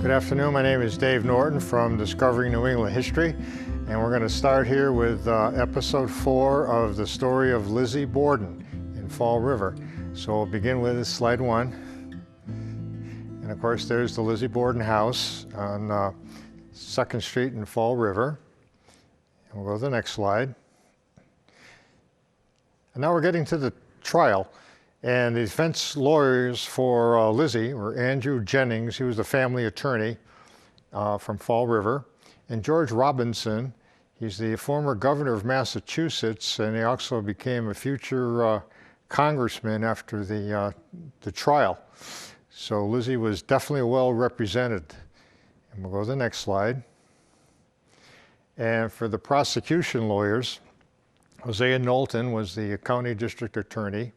Good afternoon, my name is Dave Norton from Discovering New England History, and we're going to start here with episode 4 of the story of Lizzie Borden in Fall River. So we'll begin with slide 1. And of course there's the Lizzie Borden house on 2nd Street in Fall River. And we'll go to the next slide. And now we're getting to the trial. And the defense lawyers for Lizzie were Andrew Jennings, he was the family attorney from Fall River, and George Robinson, he's the former governor of Massachusetts, and he also became a future congressman after the trial. So Lizzie was definitely well represented. And we'll go to the next slide. And for the prosecution lawyers, Hosea Knowlton was the county district attorney.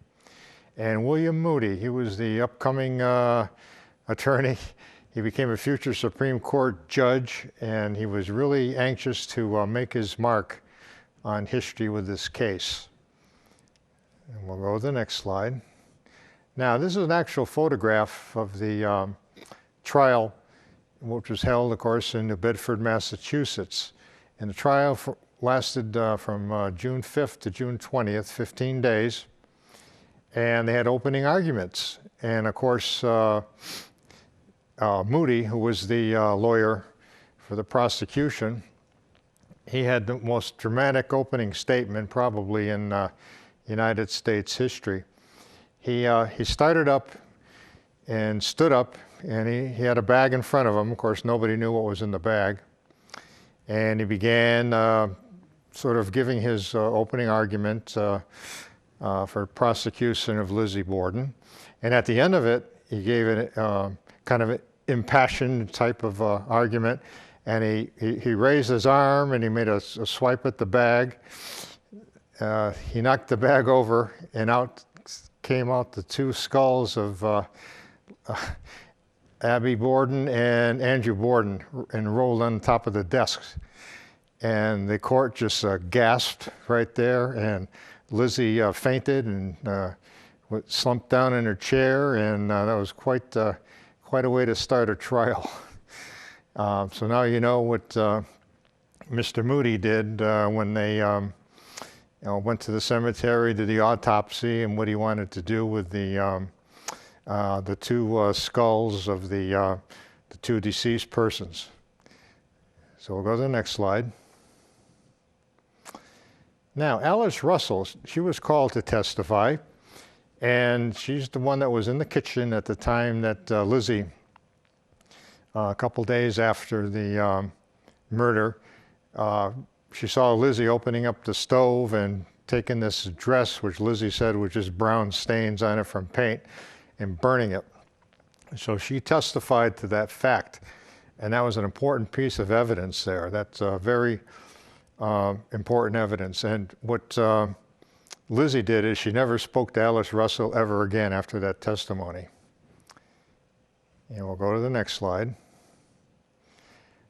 And William Moody, he was the upcoming attorney. He became a future Supreme Court judge, and he was really anxious to make his mark on history with this case. And we'll go to the next slide. Now, this is an actual photograph of the trial, which was held, of course, in New Bedford, Massachusetts. And the trial lasted from June 5th to June 20th, 15 days. And they had opening arguments. And of course, Moody, who was the lawyer for the prosecution, he had the most dramatic opening statement probably in United States history. He started up and stood up, and he had a bag in front of him. Of course, nobody knew what was in the bag. And he began sort of giving his opening argument for prosecution of Lizzie Borden. And at the end of it, he gave it kind of an impassioned type of argument. And he raised his arm and he made a swipe at the bag. He knocked the bag over, and out came out the two skulls of Abby Borden and Andrew Borden, and rolled on top of the desks. And the court just gasped right there, and Lizzie fainted and slumped down in her chair, and that was quite a way to start a trial. So now you know what Mr. Moody did when they went to the cemetery, did the autopsy, and what he wanted to do with the two skulls of the two deceased persons. So we'll go to the next slide. Now, Alice Russell, she was called to testify, and she's the one that was in the kitchen at the time that Lizzie, a couple days after the murder, she saw Lizzie opening up the stove and taking this dress, which Lizzie said was just brown stains on it from paint, and burning it. So she testified to that fact, and that was an important piece of evidence there. That's very important evidence. And what Lizzie did is she never spoke to Alice Russell ever again after that testimony. And we'll go to the next slide.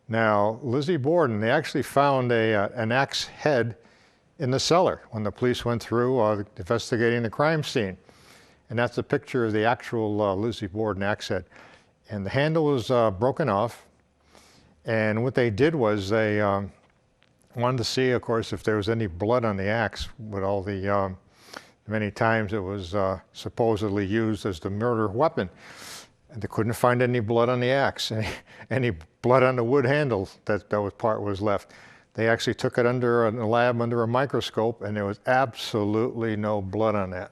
Now, Lizzie Borden, they actually found an axe head in the cellar when the police went through investigating the crime scene. And that's a picture of the actual Lizzie Borden axe head. And the handle was broken off. And what they did was they wanted to see, of course, if there was any blood on the axe, with all the many times it was supposedly used as the murder weapon. And they couldn't find any blood on the axe, any blood on the wood handle that part was left. They actually took it under in the lab under a microscope, and there was absolutely no blood on that.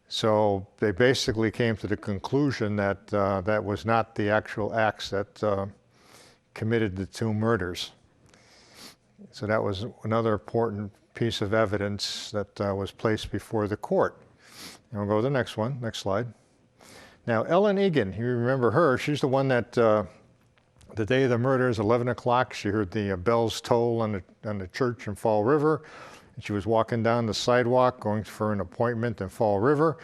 So they basically came to the conclusion that that was not the actual axe that committed the two murders. So that was another important piece of evidence that was placed before the court. And we'll go to the next one, next slide. Now, Ellen Egan, you remember her, she's the one that the day of the murders, 11 o'clock, she heard the bells toll on the church in Fall River. And she was walking down the sidewalk going for an appointment in Fall River.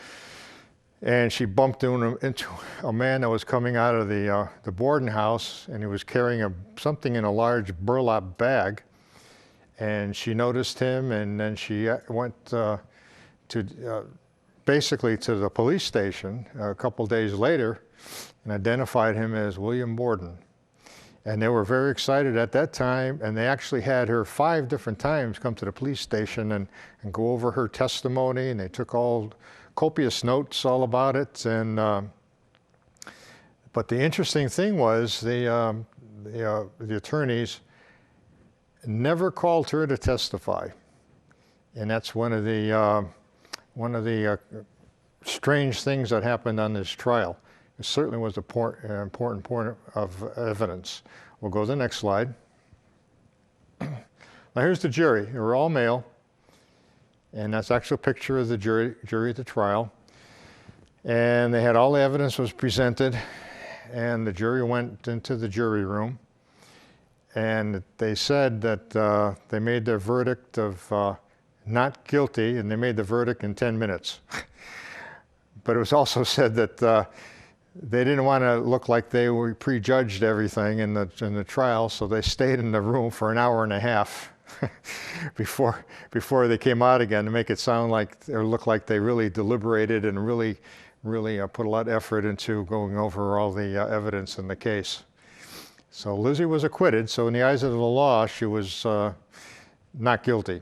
And she bumped into a man that was coming out of the Borden house, and he was carrying something in a large burlap bag. And she noticed him, and then she went to basically to the police station a couple days later and identified him as William Borden. And they were very excited at that time, and they actually had her 5 different times come to the police station and go over her testimony, and they took all copious notes all about it. And but the interesting thing was the attorneys never called her to testify, and that's one of the strange things that happened on this trial. It certainly was an important point of evidence. We'll go to the next slide. Now here's the jury. They were all male, and that's actually a picture of the jury at the trial. And they had all the evidence was presented, and the jury went into the jury room, and they said that they made their verdict of not guilty, and they made the verdict in 10 minutes. But it was also said that they didn't want to look like they were prejudged everything in the trial, so they stayed in the room for an hour and a half before they came out again to make it sound like or look like they really deliberated and really put a lot of effort into going over all the evidence in the case. So Lizzie was acquitted. So in the eyes of the law, she was not guilty.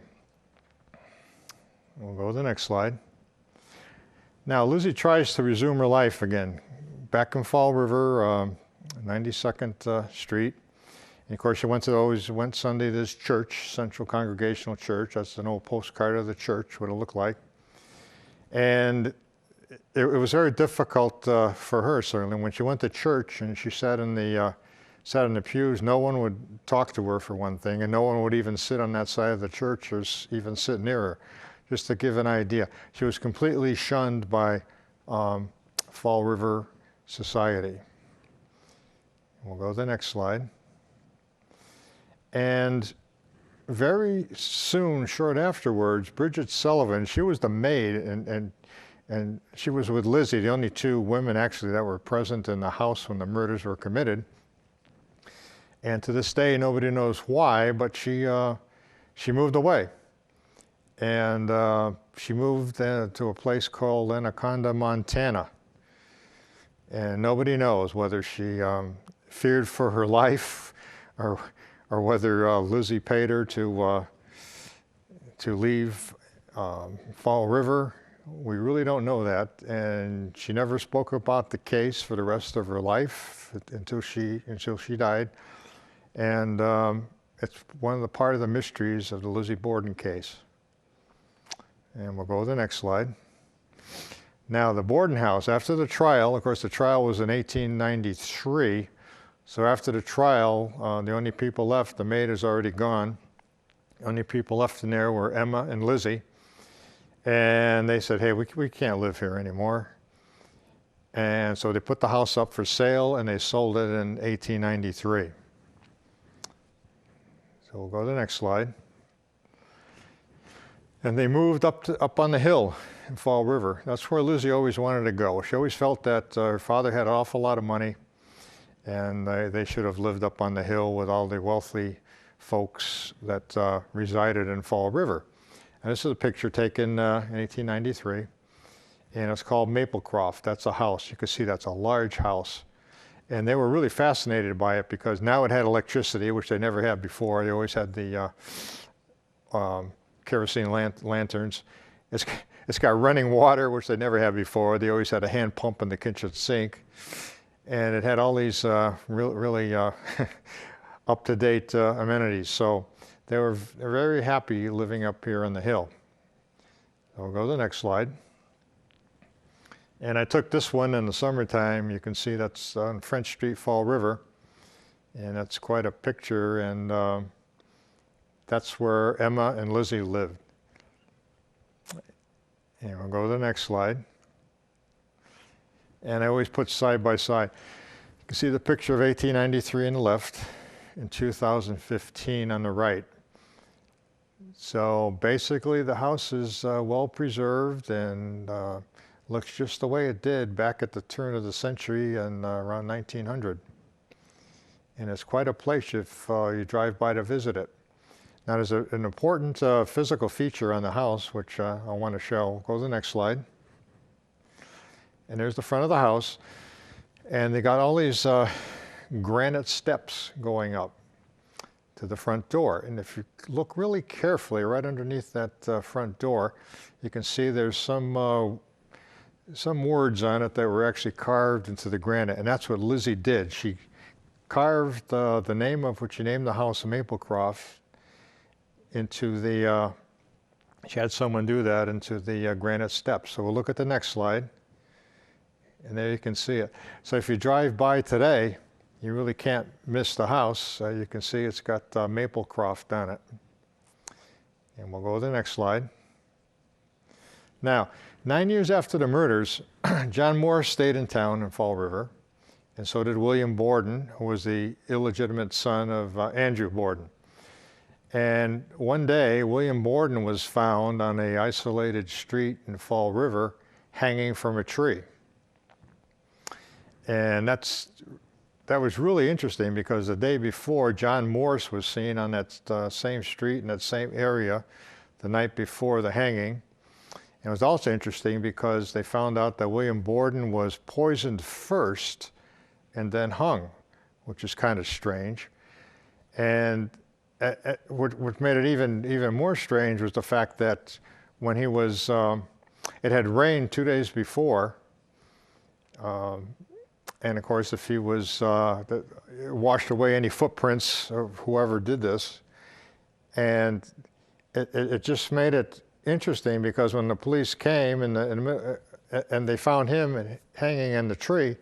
We'll go to the next slide. Now Lizzie tries to resume her life again. Back in Fall River, 92nd Street. And of course, she always went Sunday to this church, Central Congregational Church. That's an old postcard of the church, what it looked like. And it was very difficult for her, certainly. When she went to church and she sat in the pews, no one would talk to her, for one thing, and no one would even sit on that side of the church or even sit near her. Just to give an idea, she was completely shunned by Fall River society. We'll go to the next slide. And very soon, short afterwards, Bridget Sullivan, she was the maid, and she was with Lizzie, the only 2 women actually that were present in the house when the murders were committed. And to this day, nobody knows why, but she moved away. And she moved to a place called Anaconda, Montana. And nobody knows whether she feared for her life or whether Lizzie paid her to leave Fall River. We really don't know that. And she never spoke about the case for the rest of her life until she died. And it's one of the part of the mysteries of the Lizzie Borden case. And we'll go to the next slide. Now, the Borden house, after the trial, of course, the trial was in 1893. So after the trial, the only people left, the maid is already gone. The only people left in there were Emma and Lizzie. And they said, hey, we can't live here anymore. And so they put the house up for sale, and they sold it in 1893. So we'll go to the next slide. And they moved up on the hill in Fall River. That's where Lizzie always wanted to go. She always felt that her father had an awful lot of money, and they should have lived up on the hill with all the wealthy folks that resided in Fall River. And this is a picture taken in 1893, and it's called Maplecroft. That's a house. You can see that's a large house. And they were really fascinated by it because now it had electricity, which they never had before. They always had the kerosene lanterns. It's got running water, which they never had before. They always had a hand pump in the kitchen sink. And it had all these really up-to-date amenities. So they're very happy living up here on the hill. So we'll go to the next slide. And I took this one in the summertime. You can see that's on French Street, Fall River. And that's quite a picture. And that's where Emma and Lizzie lived. And we'll go to the next slide. And I always put side by side. You can see the picture of 1893 on the left and 2015 on the right. So basically the house is well preserved and looks just the way it did back at the turn of the century and around 1900. And it's quite a place if you drive by to visit it. Now there's an important physical feature on the house which I want to show. Go to the next slide. And there's the front of the house. And they got all these granite steps going up to the front door. And if you look really carefully right underneath that front door, you can see there's some words on it that were actually carved into the granite. And that's what Lizzie did. She carved the name of what she named the house, Maplecroft, into the, she had someone do that into the granite steps. So we'll look at the next slide. And there you can see it. So if you drive by today, you really can't miss the house. You can see it's got Maplecroft on it. And we'll go to the next slide. Now, 9 years after the murders, John Morris stayed in town in Fall River, and so did William Borden, who was the illegitimate son of Andrew Borden. And one day, William Borden was found on an isolated street in Fall River, hanging from a tree. And that was really interesting because the day before, John Morris was seen on that same street in that same area the night before the hanging. And it was also interesting because they found out that William Borden was poisoned first and then hung, which is kind of strange. And what made it even more strange was the fact that when he was, it had rained 2 days before, and of course, if he was washed away any footprints of whoever did this, and it just made it interesting because when the police came and they found him hanging in the tree,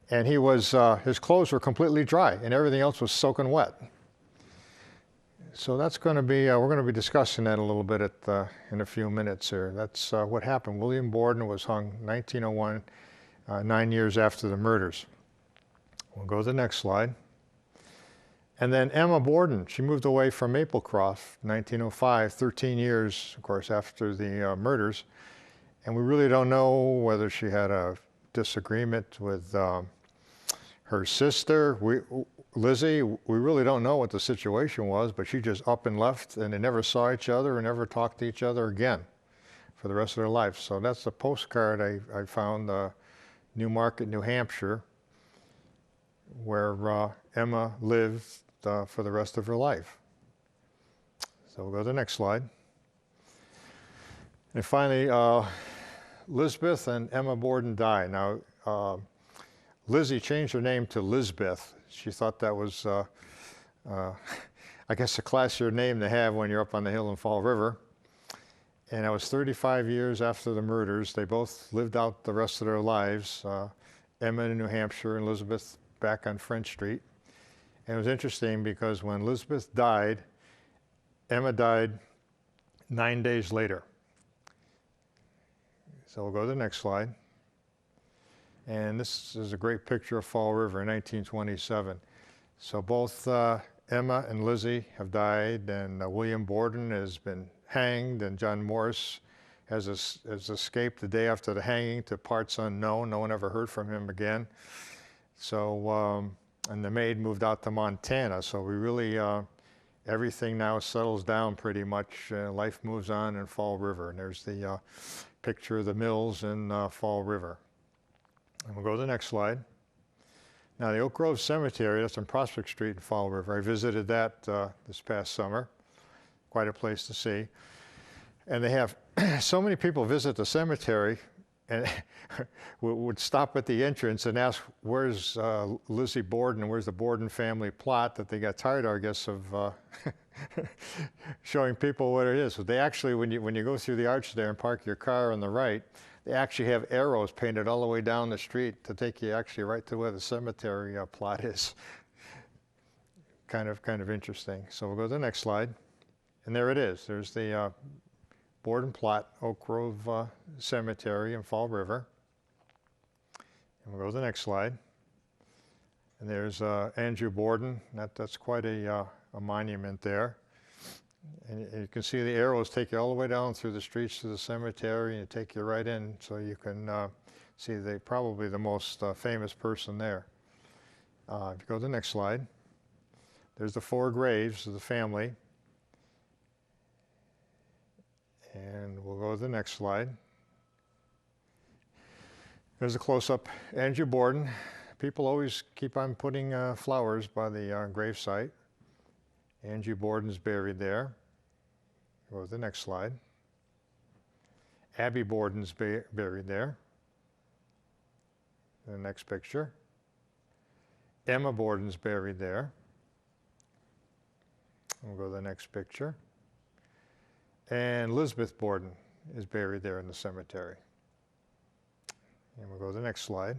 and he was his clothes were completely dry and everything else was soaking wet. So that's going to be we're going to be discussing that a little bit in a few minutes here. That's what happened. William Borden was hung 1901. 9 years after the murders. We'll go to the next slide. And then Emma Borden, she moved away from Maplecroft, 1905, 13 years, of course, after the murders. And we really don't know whether she had a disagreement with her sister, Lizzie. We really don't know what the situation was, but she just up and left, and they never saw each other and never talked to each other again for the rest of their life. So that's a postcard I found, New Market, New Hampshire, where Emma lived for the rest of her life. So we'll go to the next slide. And finally, Lizbeth and Emma Borden died. Now, Lizzie changed her name to Lizbeth. She thought that was, I guess, a classier name to have when you're up on the hill in Fall River. And it was 35 years after the murders. They both lived out the rest of their lives, Emma in New Hampshire and Lizbeth back on French Street. And it was interesting because when Lizbeth died, Emma died 9 days later. So we'll go to the next slide. And this is a great picture of Fall River in 1927. So both Emma and Lizzie have died, and William Borden has been hanged, and John Morris has escaped the day after the hanging to parts unknown. No one ever heard from him again. So, and the maid moved out to Montana. So we really, everything now settles down pretty much. Life moves on in Fall River. And there's the picture of the mills in Fall River. And we'll go to the next slide. Now, the Oak Grove Cemetery, that's on Prospect Street in Fall River. I visited that this past summer. Quite a place to see. And they have so many people visit the cemetery and would stop at the entrance and ask, where's Lizzie Borden, where's the Borden family plot, that they got tired, I guess, of showing people what it is. So they actually, when you go through the arch there and park your car on the right, they actually have arrows painted all the way down the street to take you actually right to where the cemetery plot is. Kind of interesting. So we'll go to the next slide. And there it is. There's the Borden plot, Oak Grove Cemetery in Fall River. And we'll go to the next slide. And there's Andrew Borden. That's quite a monument there. And you can see the arrows take you all the way down through the streets to the cemetery and take you right in, so you can see probably the most famous person there. If you go to the next slide, there's the 4 graves of the family. And we'll go to the next slide. There's a close-up. Andrew Borden. People always keep on putting flowers by the gravesite. Andrew Borden's buried there. Go to the next slide. Abby Borden's buried there. The next picture. Emma Borden's buried there. We'll go to the next picture. And Lizbeth Borden is buried there in the cemetery. And we'll go to the next slide.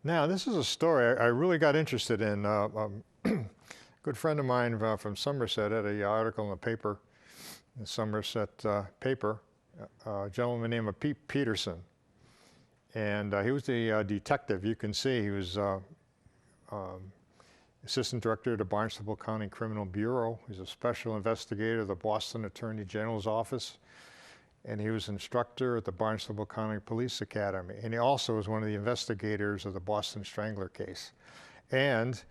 Now, this is a story I really got interested in. A good friend of mine from Somerset had an article in the paper, the Somerset paper, a gentleman named Peterson. And he was the detective. You can see he was assistant director of the Barnstable County Criminal Bureau. He's a special investigator of the Boston Attorney General's office. And he was instructor at the Barnstable County Police Academy. And he also was one of the investigators of the Boston Strangler case. And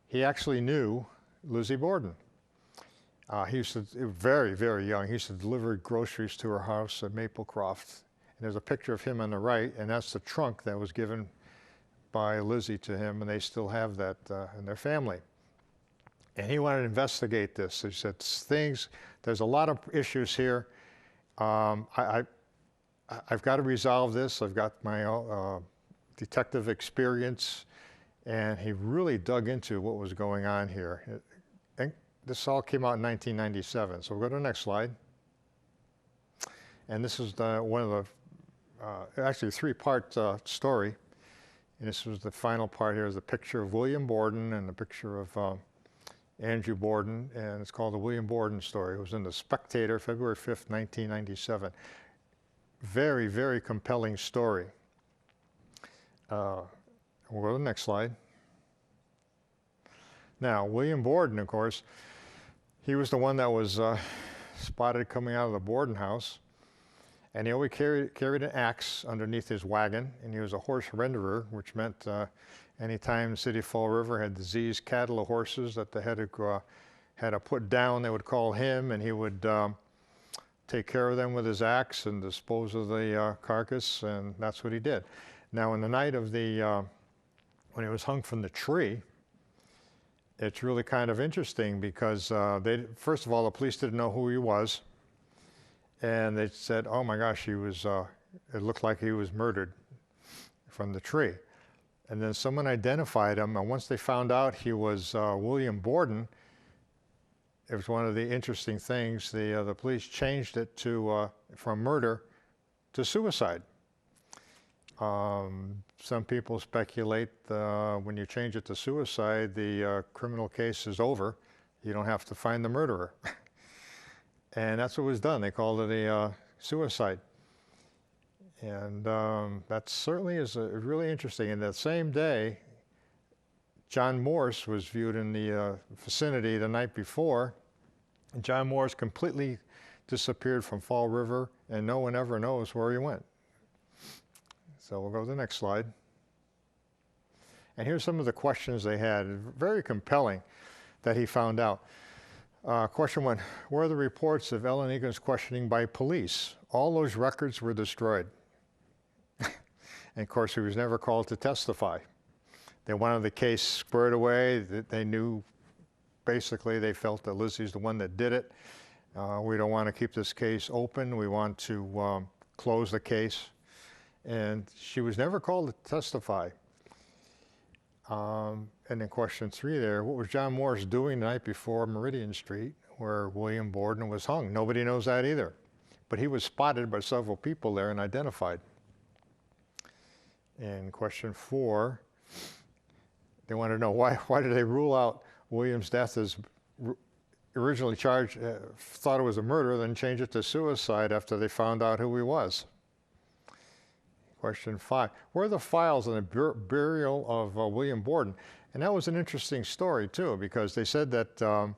he actually knew Lizzie Borden. He used to, very, very young, he used to deliver groceries to her house at Maplecroft. And there's a picture of him on the right, and that's the trunk that was given by Lizzie to him, and they still have that in their family. And he wanted to investigate this. He said, there's a lot of issues here. I've got to resolve this. I've got my detective experience, and he really dug into what was going on here. And this all came out in 1997. So we'll go to the next slide. And this is one of the, actually a three-part story. And this was the final part here is a picture of William Borden and a picture of Andrew Borden, and it's called The William Borden Story. It was in the Spectator, February 5th, 1997. Very, very compelling story. We'll go to the next slide. Now, William Borden, of course, he was the one that was spotted coming out of the Borden house, and he always carried an axe underneath his wagon, and he was a horse renderer, which meant anytime the city of Fall River had diseased cattle or horses that they had to put down, they would call him, and he would take care of them with his axe and dispose of the carcass, and that's what he did. Now, on the night of when he was hung from the tree, it's really kind of interesting because first of all, the police didn't know who he was, and they said, "Oh my gosh, he was." It looked like he was murdered from the tree. And then someone identified him, and once they found out he was William Borden, it was one of the interesting things. The police changed it to from murder to suicide. Some people speculate when you change it to suicide, the criminal case is over. You don't have to find the murderer. And that's what was done. They called it a suicide. And that certainly is really interesting. And that same day, John Morse was viewed in the vicinity the night before. John Morse completely disappeared from Fall River, and no one ever knows where he went. So we'll go to the next slide. And here's some of the questions they had. Very compelling that he found out. Question one, where are the reports of Ellen Egan's questioning by police? All those records were destroyed. And of course, he was never called to testify. They wanted the case squared away. They knew, basically, they felt that Lizzie's the one that did it. We don't want to keep this case open. We want to close the case. And she was never called to testify. And in question three there, what was John Morse doing the night before Meridian Street, where William Borden was hung? Nobody knows that either. But he was spotted by several people there and identified. And question four, they want to know why did they rule out William's death as originally charged, thought it was a murder, then change it to suicide after they found out who he was. Question five, where are the files on the burial of William Borden? And that was an interesting story too, because they said that,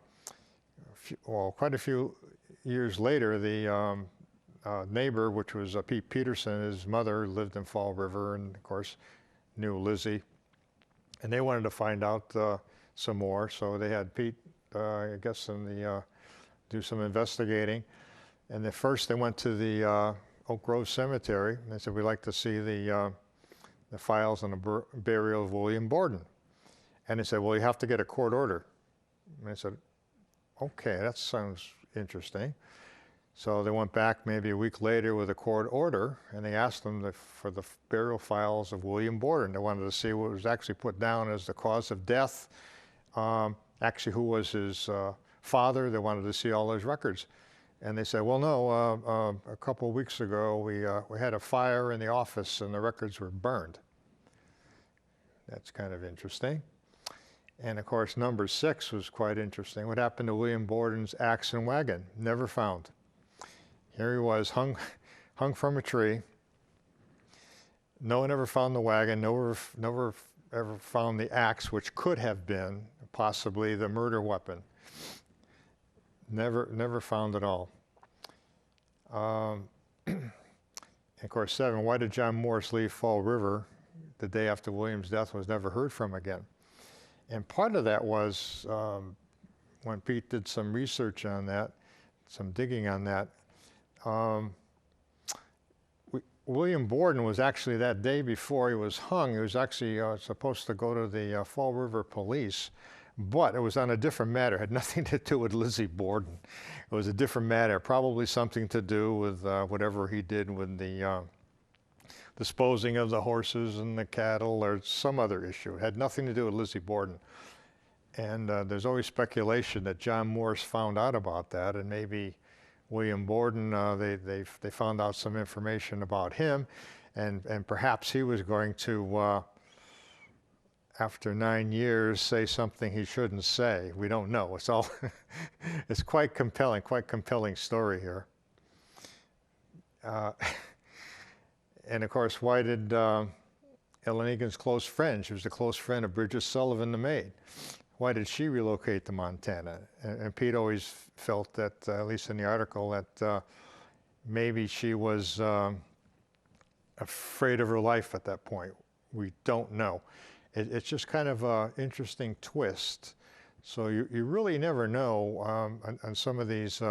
quite a few years later, the neighbor, which was Pete Peterson, his mother lived in Fall River and of course knew Lizzie. And they wanted to find out some more, so they had Pete, I guess, do some investigating. And first they went to the Oak Grove Cemetery. And they said, we'd like to see the files on the burial of William Borden. And they said, well, you have to get a court order. And I said, okay, that sounds interesting. So they went back maybe a week later with a court order, and they asked them for the burial files of William Borden. They wanted to see what was actually put down as the cause of death, actually who was his father. They wanted to see all those records. And they said, well, no, a couple of weeks ago we had a fire in the office and the records were burned. That's kind of interesting. And of course, number 6 was quite interesting. What happened to William Borden's axe and wagon? Never found. Here he was, hung from a tree. No one ever found the wagon. Never ever found the axe, which could have been possibly the murder weapon. Never found it all. And of course, 7, why did John Morse leave Fall River the day after William's death? Was never heard from again. And part of that was when Pete did some research on that, some digging on that, William Borden was actually, that day before he was hung, he was actually supposed to go to the Fall River Police, but it was on a different matter. It had nothing to do with Lizzie Borden. It was a different matter, probably something to do with whatever he did with the disposing of the horses and the cattle, or some other issue. It had nothing to do with Lizzie Borden. And there's always speculation that John Morse found out about that, and maybe William Borden, they found out some information about him, and perhaps he was going to, after 9 years, say something he shouldn't say. We don't know. It's all, it's quite compelling story here. And of course, why did Ellen Egan's close friend, she was a close friend of Bridget Sullivan, the maid, why did she relocate to Montana? And Pete always felt that, at least in the article, that maybe she was afraid of her life at that point. We don't know. It's just kind of an interesting twist. So you really never know on some of these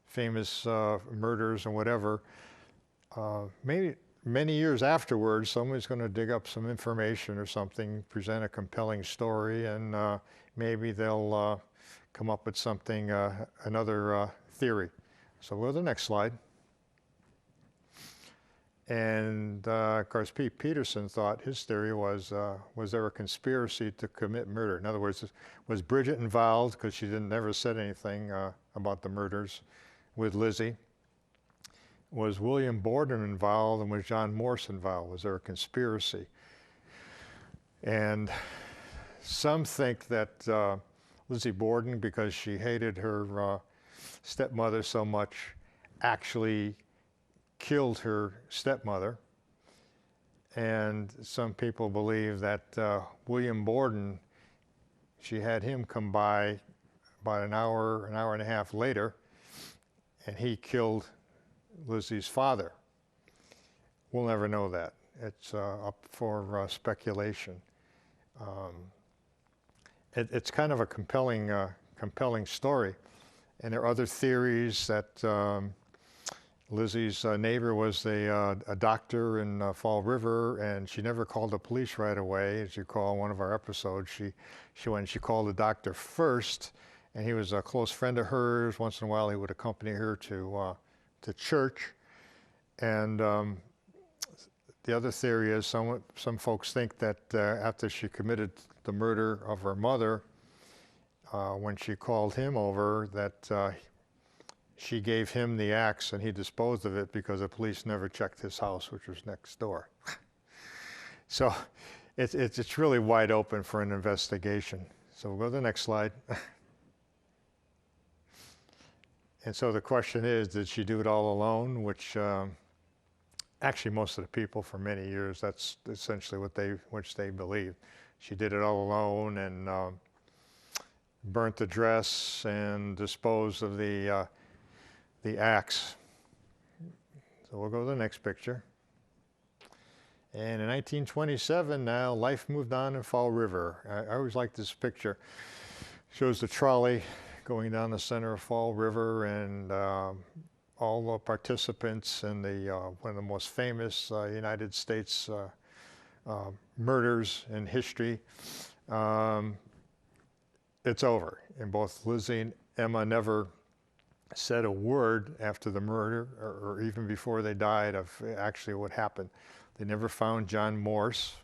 famous murders and whatever. Maybe many years afterwards, somebody's going to dig up some information or something, present a compelling story, and maybe they'll come up with something, another theory. So we'll go to the next slide. And of course, Peterson thought his theory was there a conspiracy to commit murder? In other words, was Bridget involved, because she never said anything about the murders with Lizzie? Was William Borden involved, and was John Morse involved? Was there a conspiracy? And some think that Lizzie Borden, because she hated her stepmother so much, actually killed her stepmother. And some people believe that William Borden, she had him come by about an hour and a half later, and he killed Lizzie's father. We'll never know that. It's up for speculation. It's kind of a compelling story. And there are other theories that Lizzie's neighbor was a doctor in Fall River, and she never called the police right away. As you recall, one of our episodes, she called the doctor first, and he was a close friend of hers. Once in a while, he would accompany her to church. And the other theory is some folks think that after she committed the murder of her mother, when she called him over, that she gave him the axe and he disposed of it because the police never checked his house, which was next door. So it's really wide open for an investigation. So we'll go to the next slide. And so the question is, did she do it all alone? Which actually most of the people for many years, that's essentially which they believe. She did it all alone, and burnt the dress and disposed of the axe. So we'll go to the next picture. And in 1927, now life moved on in Fall River. I always like this picture. Shows the trolley going down the center of Fall River, and all the participants in one of the most famous United States murders in history. It's over. And both Lizzie and Emma never said a word after the murder, or even before they died, of actually what happened. They never found John Morse.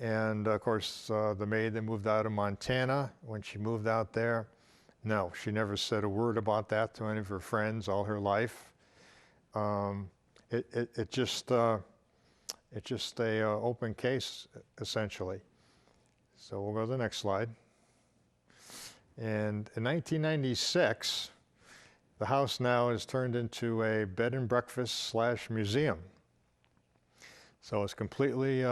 And of course, the maid that moved out of Montana, when she moved out there, no, she never said a word about that to any of her friends all her life. It's just a open case, essentially. So we'll go to the next slide. And in 1996, the house now is turned into a bed and breakfast / museum. So it's completely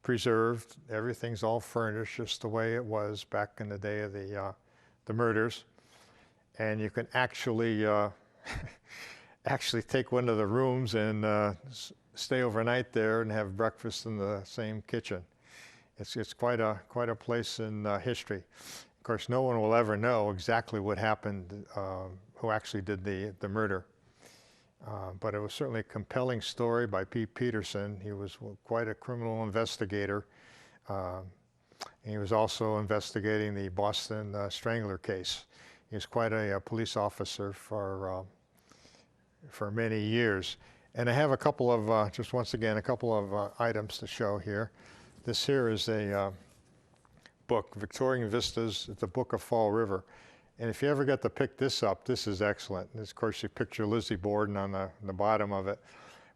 preserved. Everything's all furnished just the way it was back in the day of the murders. And you can actually actually take one of the rooms and stay overnight there and have breakfast in the same kitchen. It's quite a place in history. Of course, no one will ever know exactly what happened, who actually did the murder. But it was certainly a compelling story by Peterson. He was quite a criminal investigator. He was also investigating the Boston Strangler case. He was quite a police officer for many years. And I have a couple of, just once again, a couple of items to show here. This here is a book, Victorian Vistas, the Book of Fall River. And if you ever get to pick this up, this is excellent. And of course, you picture Lizzie Borden on the bottom of it.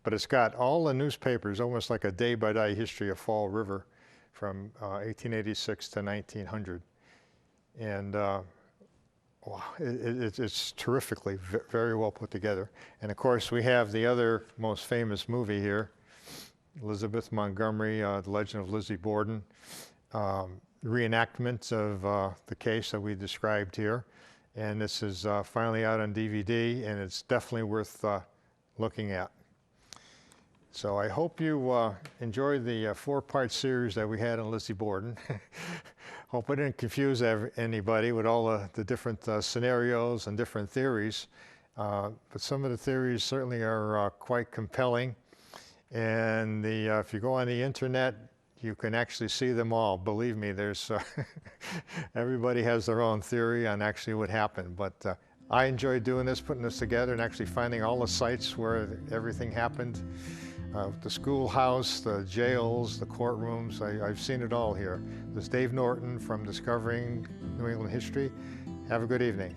But it's got all the newspapers, almost like a day-by-day history of Fall River from 1886 to 1900. And wow, it's terrifically, very well put together. And of course, we have the other most famous movie here, Elizabeth Montgomery, The Legend of Lizzie Borden. Reenactment of the case that we described here. And this is finally out on DVD, and it's definitely worth looking at. So I hope you enjoyed the 4-part series that we had on Lizzie Borden. Hope I didn't confuse anybody with all the different scenarios and different theories. But some of the theories certainly are quite compelling. And if you go on the internet, you can actually see them all. Believe me, there's everybody has their own theory on actually what happened. But I enjoyed doing this, putting this together, and actually finding all the sites where everything happened. The schoolhouse, the jails, the courtrooms, I've seen it all here. This is Dave Norton from Discovering New England History. Have a good evening.